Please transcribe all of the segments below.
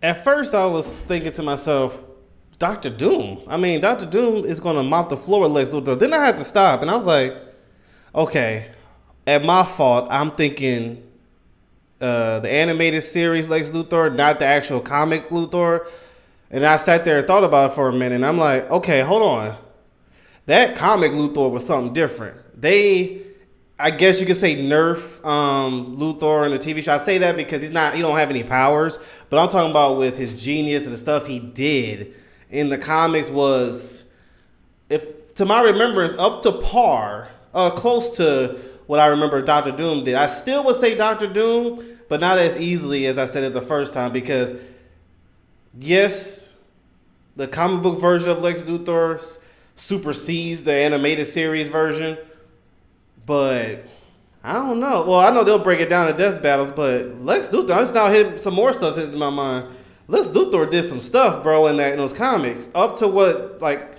At first, I was thinking to myself, Doctor Doom. I mean, Doctor Doom is going to mop the floor with Lex Luthor. Then I had to stop, and I was like, okay, at my fault, I'm thinking the animated series Lex Luthor, not the actual comic Luthor. And I sat there and thought about it for a minute, and I'm like, okay, hold on. That comic Luthor was something different. I guess you could say nerf Luthor in the TV show. I say that because he don't have any powers, but I'm talking about with his genius and the stuff he did in the comics was, if to my remembrance, up to par, close to what I remember Doctor Doom did. I still would say Doctor Doom, but not as easily as I said it the first time because, yes, the comic book version of Lex Luthor supersedes the animated series version. But I don't know. Well, I know they'll break it down in death battles, but Lex Luthor, I'm just now hitting some more stuff in my mind. Lex Luthor did some stuff, bro, in those comics, up to what, like,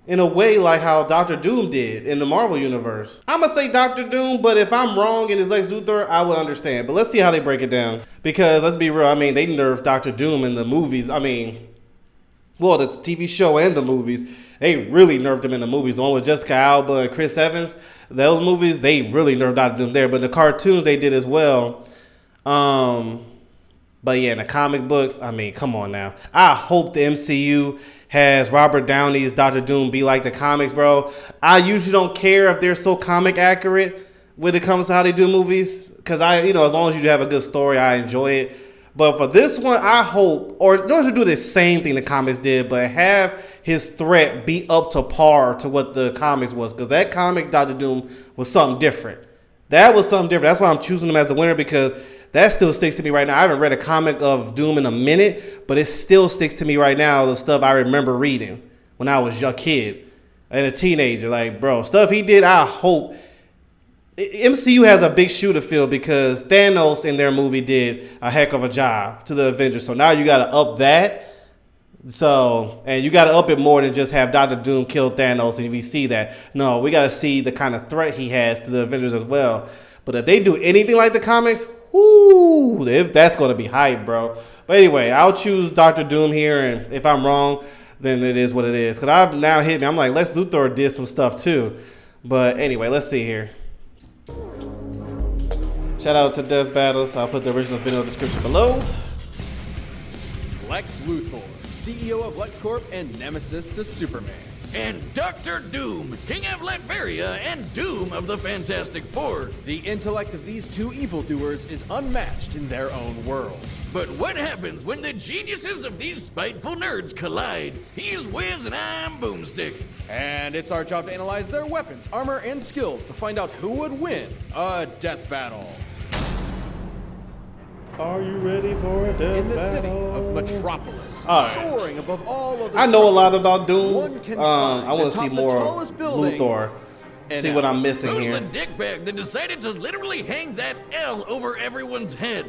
in a way, like how Doctor Doom did in the Marvel universe. I'm gonna say Doctor Doom, but if I'm wrong and it's Lex Luthor, I would understand. But let's see how they break it down. Because let's be real, I mean, they nerfed Doctor Doom in the movies. I mean, well, the TV show and the movies, they really nerfed him in the movies. The one with Jessica Alba and Chris Evans, those movies, they really nerfed Doctor Doom there. But the cartoons, they did as well. But yeah, in the comic books, I mean, come on now. I hope the MCU has Robert Downey's Doctor Doom be like the comics, bro. I usually don't care if they're so comic accurate when it comes to how they do movies. Because as long as you have a good story, I enjoy it. But for this one, I hope, or don't you do the same thing the comics did, but have his threat be up to par to what the comics was. Because that comic, Doctor Doom, was something different. That was something different. That's why I'm choosing him as the winner, because that still sticks to me right now. I haven't read a comic of Doom in a minute, but it still sticks to me right now, the stuff I remember reading when I was a kid and a teenager. Like, bro, stuff he did, I hope. MCU has a big shoe to fill because Thanos in their movie did a heck of a job to the Avengers. So now you got to up that. And you got to up it more than just have Doctor Doom kill Thanos and we see that. No, we got to see the kind of threat he has to the Avengers as well. But if they do anything like the comics, whoo, if that's going to be hype, bro. But anyway, I'll choose Doctor Doom here. And if I'm wrong, then it is what it is. Because I've now hit me. I'm like, Lex Luthor did some stuff too. But anyway, let's see here. Shout out to Death Battles. I'll put the original video description below. Lex Luthor, CEO of LexCorp and nemesis to Superman. And Doctor Doom, King of Latveria and Doom of the Fantastic Four. The intellect of these two evildoers is unmatched in their own worlds. But what happens when the geniuses of these spiteful nerds collide? He's Wiz and I'm Boomstick. And it's our job to analyze their weapons, armor, and skills to find out who would win a death battle. Are you ready for a death battle? In the city of Metropolis, right, soaring above all other I know a lot about Doom. One can I want to see more building Luthor. See what I'm missing Who's here. the dickbag that decided to literally hang that L over everyone's head?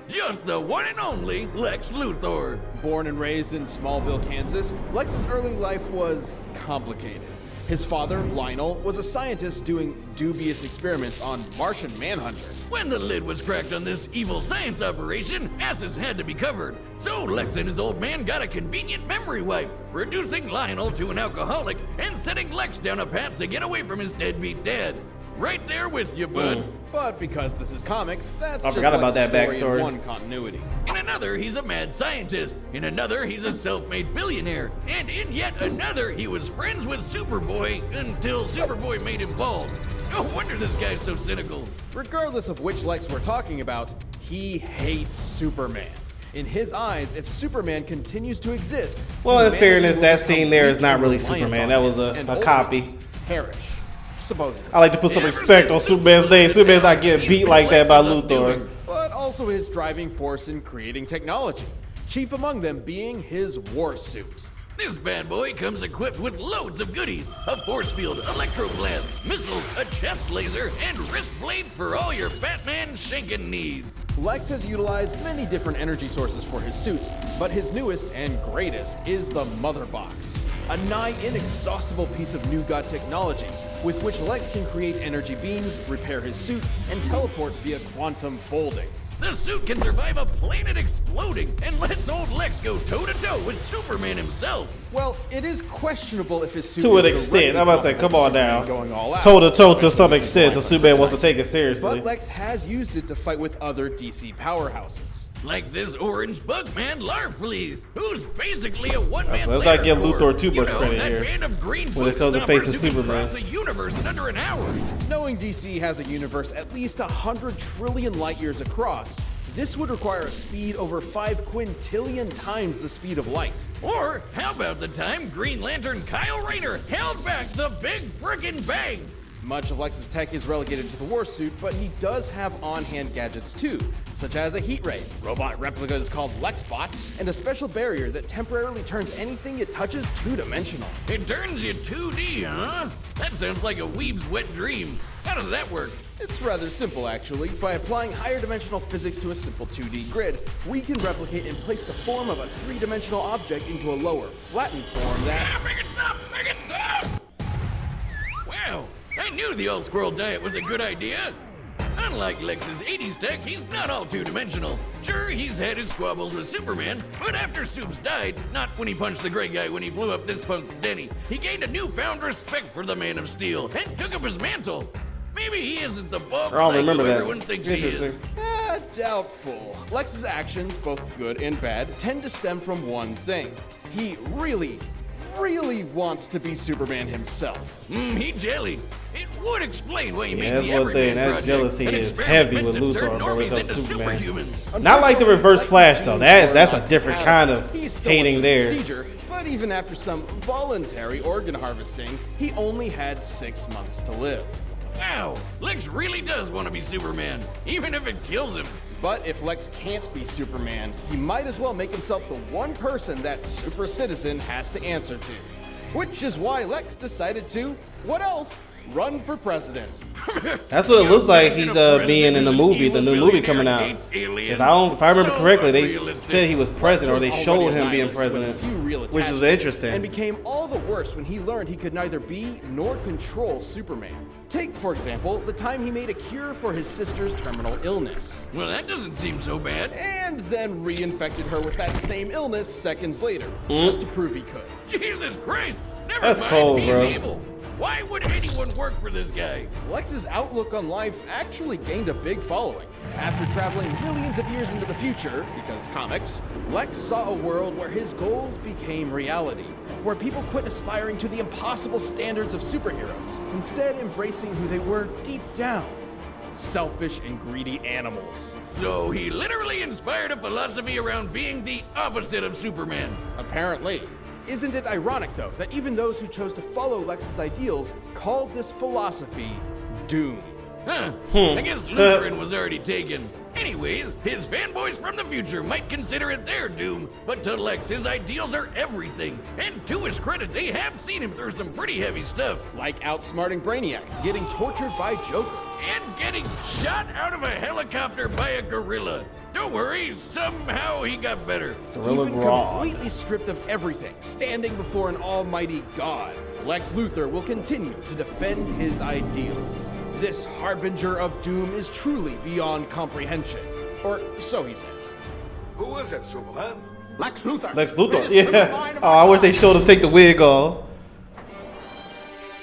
Just the one and only Lex Luthor. Born and raised in Smallville, Kansas, Lex's early life was complicated. His father, Lionel, was a scientist doing dubious experiments on Martian Manhunter. When the lid was cracked on this evil science operation, asses had to be covered. So Lex and his old man got a convenient memory wipe, reducing Lionel to an alcoholic and setting Lex down a path to get away from his deadbeat dad. Right there with you, bud. But because this is comics, that's I just forgot about Lex's that story backstory. in one continuity. In another, he's a mad scientist. In another, he's a self-made billionaire. And in yet another, he was friends with Superboy until Superboy made him bald. No wonder this guy's so cynical. Regardless of which Lex we're talking about, he hates Superman. In his eyes, if Superman continues to exist, Well, in humanity fairness, will that become scene there is weak not and really reliant Superman. on That him, was and a copy. ultimately perish. Supposedly. I like to put some respect on Superman's name. Superman's not getting beat like that by Luthor. But also his driving force in creating technology. Chief among them being his war suit. This bad boy comes equipped with loads of goodies. A force field, electroblasts, missiles, a chest laser, and wrist blades for all your Batman shanking needs. Lex has utilized many different energy sources for his suits, but his newest and greatest is the Mother Box. A nigh inexhaustible piece of new god technology with which Lex can create energy beams, repair his suit, and teleport via quantum folding. The suit can survive a planet exploding and lets old Lex go toe-to-toe with Superman himself. Well, it is questionable if his suit To an is extent. directly I'm about to say, come on Superman now. going all out. Toe to toe to some extent. The Superman wants to take it seriously. But Lex has used it to fight with other DC powerhouses. Like this orange Bugman Larfleeze, who's basically a one-man Let's not give labor Luthor corps. too much credit that here band of green when it comes to foot facing stompers who can Superman. cross the universe in under an hour. Knowing DC has a universe at least 100 trillion light years across, this would require a speed over 5 quintillion times the speed of light. Or how about the time Green Lantern Kyle Rayner held back the Big Frickin' Bang? Much of Lex's tech is relegated to the war suit, but he does have on-hand gadgets too, such as a heat ray, robot replicas called Lexbots, and a special barrier that temporarily turns anything it touches two-dimensional. It turns you 2D, huh? That sounds like a weeb's wet dream. How does that work? It's rather simple, actually. By applying higher dimensional physics to a simple 2D grid, we can replicate and place the form of a 3-dimensional object into a lower, flattened form that... Ah, make it stop! Make it stop! Wow, I knew the old squirrel diet was a good idea. Unlike Lex's 80s tech, he's not all two-dimensional. Sure, he's had his squabbles with Superman, but after Supes died, not when he punched the gray guy when he blew up this punk Denny, he gained a newfound respect for the Man of Steel and took up his mantle. Maybe he isn't the bulk I don't psycho remember that. everyone thinks he is. Interesting. Doubtful. Lex's actions, both good and bad, tend to stem from one thing. He really wants to be Superman himself. He jelly. It would explain why he made that's the one thing. Everyman That Project, jealousy an is experiment heavy with meant to turn Luthor, bro, normies with into Superman. superhumans. Not like the reverse Lex's Flash though. genes That's were a different not kind of compatible. He still hating went through there. the procedure, but even after some voluntary organ harvesting, he only had 6 months to live. Wow, Lex really does want to be Superman, even if it kills him. But if Lex can't be Superman, he might as well make himself the one person that super citizen has to answer to. Which is why Lex decided to, what else, run for president. That's what it looks like he's being in the movie, the new movie coming out. If I remember correctly, they said he was president, or they showed him being president, which is and interesting. became all the worse when he learned he could neither be nor control Superman. Take, for example, the time he made a cure for his sister's terminal illness, Well, that doesn't seem so bad. and then reinfected her with that same illness seconds later, just to prove he could. Jesus Christ! Never That's mind, cold, he's bro. evil. Why would anyone work for this guy? Lex's outlook on life actually gained a big following. After traveling millions of years into the future, because comics, Lex saw a world where his goals became reality, where people quit aspiring to the impossible standards of superheroes, instead embracing who they were deep down. Selfish and greedy animals. So he literally inspired a philosophy around being the opposite of Superman. Apparently. Isn't it ironic, though, that even those who chose to follow Lex's ideals called this philosophy doom? Huh. I guess Lutheran was already taken. Anyways, his fanboys from the future might consider it their doom, but to Lex, his ideals are everything. And to his credit, they have seen him through some pretty heavy stuff. Like outsmarting Brainiac, getting tortured by Joker. And getting shot out of a helicopter by a gorilla. Don't worry, somehow he got better. Gorilla Even Grodd. completely stripped of everything, standing before an almighty God, Lex Luthor will continue to defend his ideals. This harbinger of doom is truly beyond comprehension. Or so he says. Who is it, Superman? Lex Luthor. Lex Luthor, yeah. Oh, I wish they showed him take the wig off.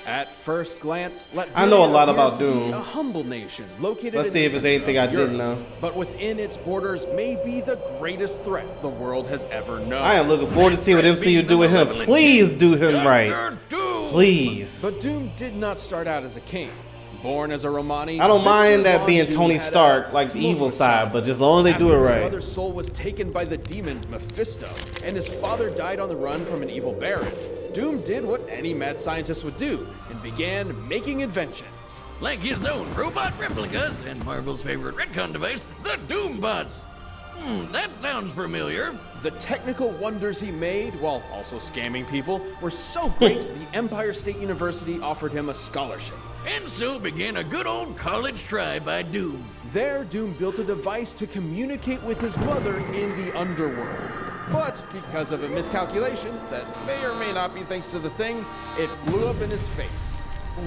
At first glance, I know a lot appears about to be Doom. a humble nation located Let's in see the if it's center anything of I didn't Europe, know. But within its borders may be the greatest threat the world has ever known. I am looking forward to see what MCU do with him. Please do him right. Dr. Doom. Please. But Doom did not start out as a king. Born as a Romani, I don't mind Victor that Von being Doom Tony had a Stark, like the evil tumultuous side, childhood. but just as long as they do it After His right. mother's soul was taken by the demon Mephisto, and his father died on the run from an evil baron. Doom did what any mad scientist would do and began making inventions. Like his own robot replicas and Marvel's favorite retcon device, the Doombots. That sounds familiar. The technical wonders he made, while also scamming people, were so great the Empire State University offered him a scholarship. And so began a good old college try by Doom. There, Doom built a device to communicate with his mother in the underworld. But because of a miscalculation that may or may not be thanks to the thing, it blew up in his face.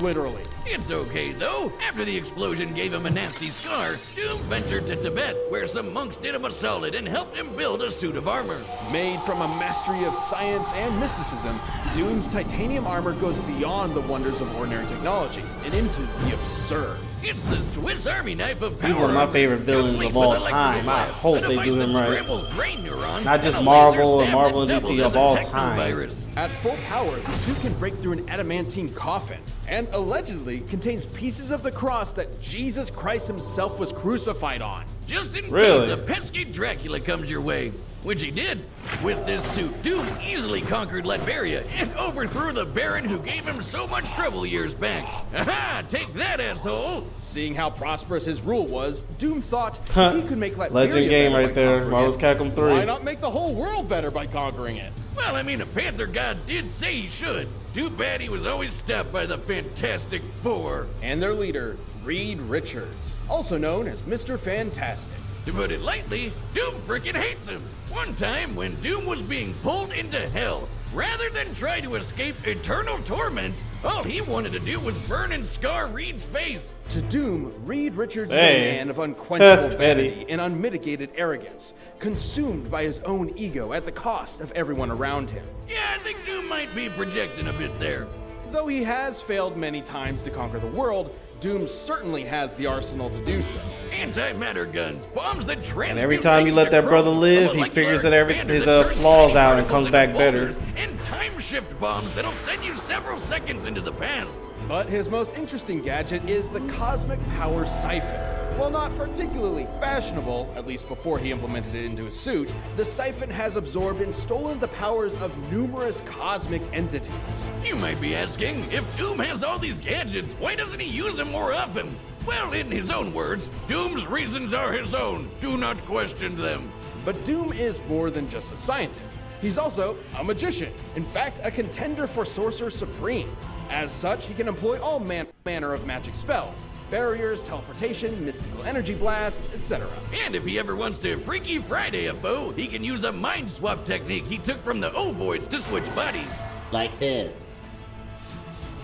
literally. It's okay, though. After the explosion gave him a nasty scar, Doom ventured to Tibet, where some monks did him a solid and helped him build a suit of armor. Made from a mastery of science and mysticism, Doom's titanium armor goes beyond the wonders of ordinary technology and into the absurd. It's the Swiss Army knife of power. He's one of my favorite villains complete of all with electrical time. I blast, hope a they device do him that right. scrambles brain neurons, Not just and a Marvel laser and stab Marvel that and DC doubles of as a all technovirus. At full power, the suit can break through an adamantine coffin and allegedly contains pieces of the cross that Jesus Christ himself was crucified on. Just in Really? case a pesky Dracula comes your way. Which he did. With this suit, Doom easily conquered Latveria and overthrew the Baron who gave him so much trouble years back. Aha! Take that, asshole! Seeing how prosperous his rule was, Doom thought Huh. if he could make Latveria Legend game better right by there. conquering Marvel's it, Capcom 3. why not make the whole world better by conquering it? Well, I mean, a Panther God did say he should. Too bad he was always stopped by the Fantastic Four. And their leader, Reed Richards, also known as Mr. Fantastic. To put it lightly, Doom frickin' hates him. One time, when Doom was being pulled into hell, rather than try to escape eternal torment, all he wanted to do was burn and scar Reed's face. To Doom, Reed Richards Hey, is a man of unquenchable that's petty. vanity and unmitigated arrogance, consumed by his own ego at the cost of everyone around him. Yeah, I think Doom might be projecting a bit there. Though he has failed many times to conquer the world, Doom certainly has the arsenal to do so. Antimatter guns, bombs that transmute. And every time you let that brother live, he figures that his flaws out and comes back better. And time shift bombs that'll send you several seconds into the past. But his most interesting gadget is the Cosmic Power Siphon. While not particularly fashionable, at least before he implemented it into his suit, the siphon has absorbed and stolen the powers of numerous cosmic entities. You might be asking, if Doom has all these gadgets, why doesn't he use them more often? Well, in his own words, Doom's reasons are his own. Do not question them. But Doom is more than just a scientist. He's also a magician, in fact, a contender for Sorcerer Supreme. As such, he can employ all manner of magic spells, barriers, teleportation, mystical energy blasts, etc. And if he ever wants to Freaky Friday a foe, he can use a mind swap technique he took from the Ovoids to switch bodies. Like this.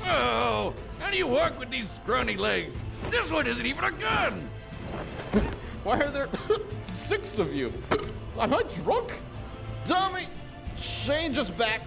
Oh, how do you walk with these scrawny legs? This one isn't even a gun! Why are there 6 of you? Am I drunk? Dummy, change us back.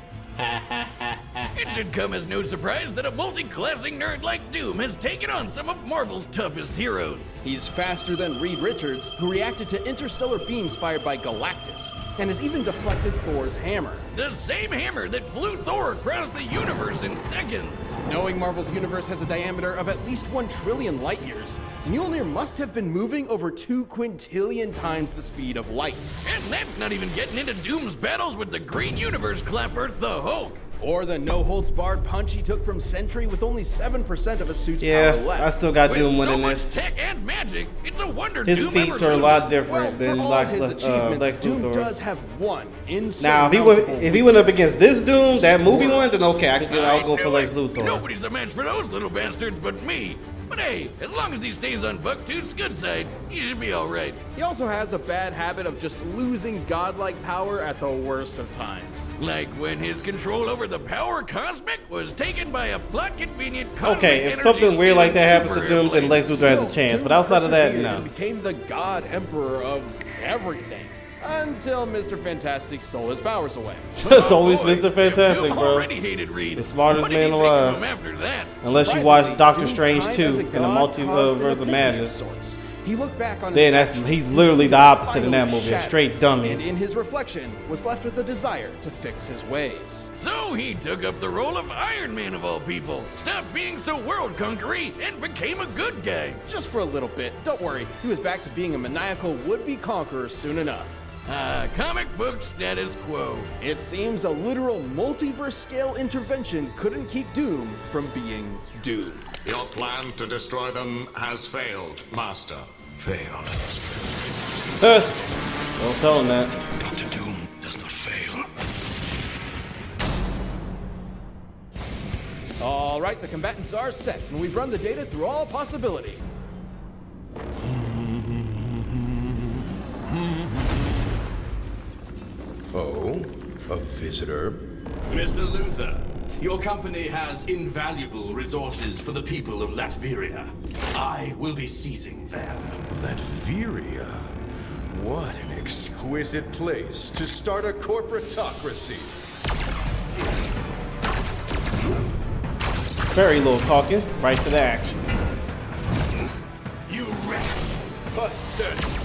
It should come as no surprise that a multi-classing nerd like Doom has taken on some of Marvel's toughest heroes. He's faster than Reed Richards, who reacted to interstellar beams fired by Galactus, and has even deflected Thor's hammer. The same hammer that flew Thor across the universe in seconds. Knowing Marvel's universe has a diameter of at least 1 trillion light years, Mjolnir must have been moving over 2 quintillion times the speed of light. And that's not even getting into Doom's battles with the Green Universe Clapper, the Hulk. Or the no-holds-barred punch he took from Sentry with only 7% of his suit's Yeah, power left. I still got With Doom so winning much this. tech and magic, it's a wonder His Doom feats ever are a lot loses. different Well, than for all Lex his achievements, Doom Luthor. does have one Now, insurmountable if he went up weakness. against this Doom, that movie one, then okay, I'll go knew for Lex it. Luthor. Nobody's a match for those little bastards but me. But hey, as long as he stays on Bucktooth's good side, he should be alright. He also has a bad habit of just losing godlike power at the worst of times. Like when his control over the power cosmic was taken by a plot-convenient cosmic Okay, if energy something weird like that happens to super Doom, then airplane. Lex Luthor has a chance. Doom But outside of that, persevered no. and became the god emperor of everything. Until Mr. Fantastic stole his powers away. It's always Boy, Mr. Fantastic, Doom bro. already hated Reed. The smartest What did man he think alive. of him after that? Unless you Surprisingly, watch Doctor Doom's Strange time 2 as a in the god caused an Multiverse of epiphany Madness. sorts. He looked back on Then his actions, he's his literally the ego opposite in that finally movie, a shattered, straight dummy. And in his reflection, was left with a desire to fix his ways. So he took up the role of Iron Man of all people, stopped being so world-conquery, and became a good guy. Just for a little bit, don't worry, he was back to being a maniacal would-be conqueror soon enough. Comic book status quo. It seems a literal multiverse-scale intervention couldn't keep Doom from being Doom. Your plan to destroy them has failed, Master. Failed. Don't tell him that. Dr. Doom does not fail. All right, the combatants are set, and we've run the data through all possibility. Oh, a visitor? Mr. Luthor, Your company has invaluable resources for the people of Latveria. I will be seizing them. Latveria? What an exquisite place to start a corporatocracy. Very little talking, right to the action. You wretch! Pathetic.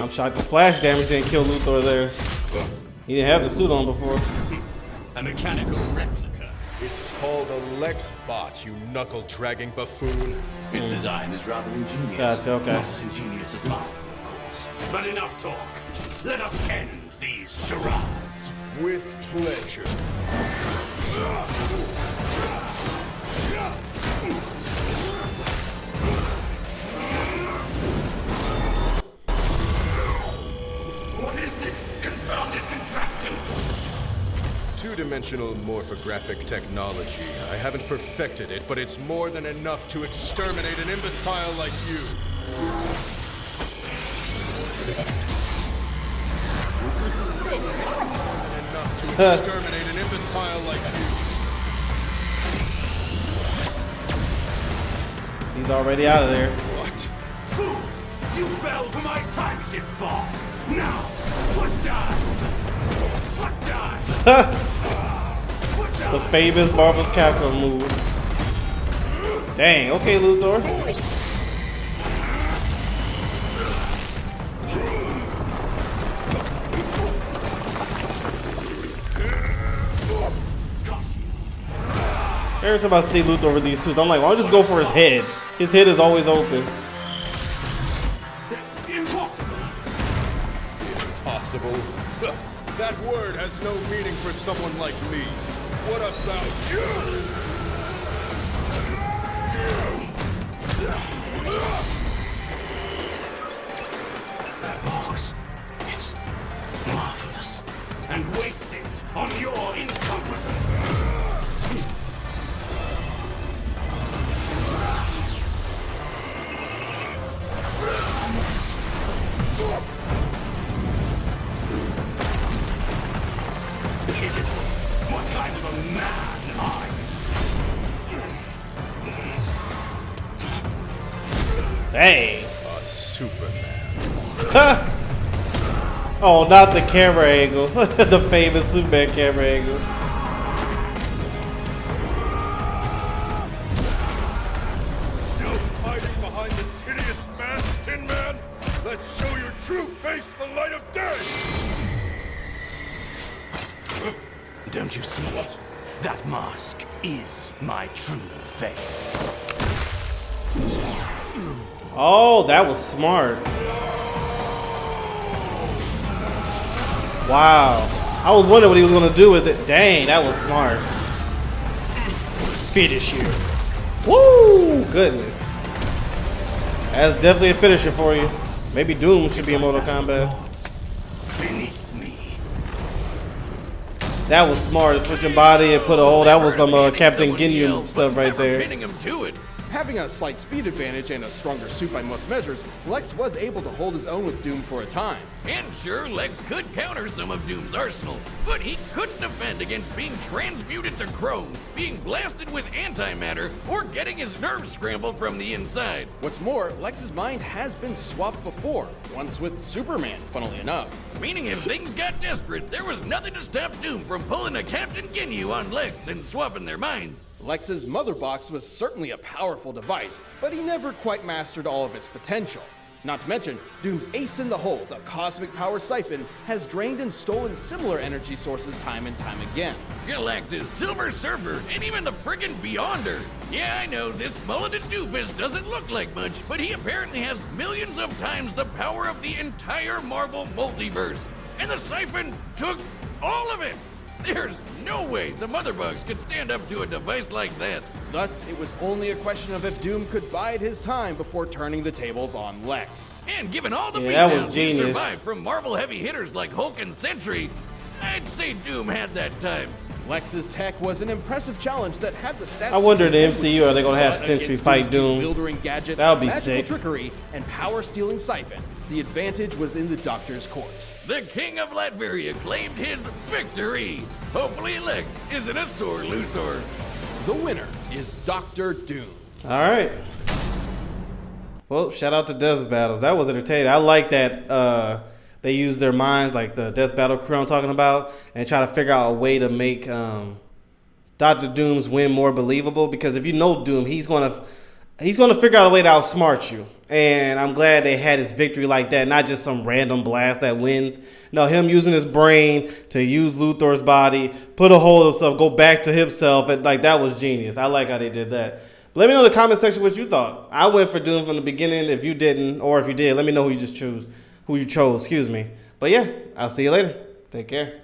I'm shocked the splash damage didn't kill Luthor there. He didn't have the suit on before. A mechanical replica. It's called a Lex bot, you knuckle-dragging buffoon. Its design is rather ingenious. Gotcha, okay. Not as ingenious as mine, of course. But enough talk. Let us end these charades. With pleasure. What is this confounded contraption? Two-dimensional morphographic technology. I haven't perfected it, but it's more than enough to exterminate an imbecile like you. Enough to exterminate an imbecile like you. He's already out of there. What? Fool! You fell for my time shift bomb! Now, foot dive! Foot dive! Foot dive! The famous Marvel's Capcom move. Dang, okay, Luthor. Every time I see Luthor with these suits, I'm like, why don't you just go for his head? His head is always open. Impossible! Impossible? That word has no meaning for someone like me. What about you? That box. It's marvelous. And wasted on your incompetence. Pitiful. What kind of a man are you? Dang. A Superman. Oh, not the camera angle. The famous Superman camera angle. Still hiding behind this hideous mask, Tin Man? Let's show your true face the light of day! Don't you see? That mask is my true face. Oh, that was smart. Wow. I was wondering what he was going to do with it. Dang, that was smart. Finish you. Woo! Goodness. That's definitely a finisher for you. Maybe Doom should be in Mortal Kombat. Beneath me. That was smart. Switching body and put a hole. That was some Captain Ginyu stuff right there. Pinning him to it. Having a slight speed advantage and a stronger suit by most measures, Lex was able to hold his own with Doom for a time. And sure, Lex could counter some of Doom's arsenal, but he couldn't defend against being transmuted to chrome, being blasted with antimatter, or getting his nerves scrambled from the inside. What's more, Lex's mind has been swapped before, once with Superman, funnily enough. Meaning if things got desperate, there was nothing to stop Doom from pulling a Captain Ginyu on Lex and swapping their minds. Lex's mother box was certainly a powerful device, but he never quite mastered all of its potential. Not to mention, Doom's ace in the hole, the cosmic power siphon, has drained and stolen similar energy sources time and time again. Galactus, Silver Surfer, and even the friggin' Beyonder. Yeah, I know, this mulleted doofus doesn't look like much, but he apparently has millions of times the power of the entire Marvel multiverse. And the siphon took all of it! There's no way the Mother Bugs could stand up to a device like that. Thus, it was only a question of if Doom could bide his time before turning the tables on Lex. And given all the Yeah, that was beatdowns he genius. survived from Marvel heavy hitters like Hulk and Sentry, I'd say Doom had that time. Lex's tech was an impressive challenge that had the stats. I wonder in the to contend MCU, are they gonna have with, but Sentry against fight Doom's Doom? bewildering gadgets, That would be magical sick. trickery, and power-stealing siphon. The advantage was in the Doctor's court. The King of Latveria claimed his victory. Hopefully Lex isn't a sore Luthor. The winner is Doctor Doom. All right. Well, shout out to Death Battles. That was entertaining. I like that they use their minds, like the Death Battle crew I'm talking about, and try to figure out a way to make Dr. Doom's win more believable. Because if you know Doom, he's gonna figure out a way to outsmart you. And I'm glad they had his victory like that, not just some random blast that wins. No, him using his brain to use Luthor's body, put a hold of himself, go back to himself, and like that was genius. I like how they did that. But let me know in the comment section what you thought. I went for Doom from the beginning. If you didn't, or if you did, let me know who you chose. Excuse me. But yeah, I'll see you later. Take care.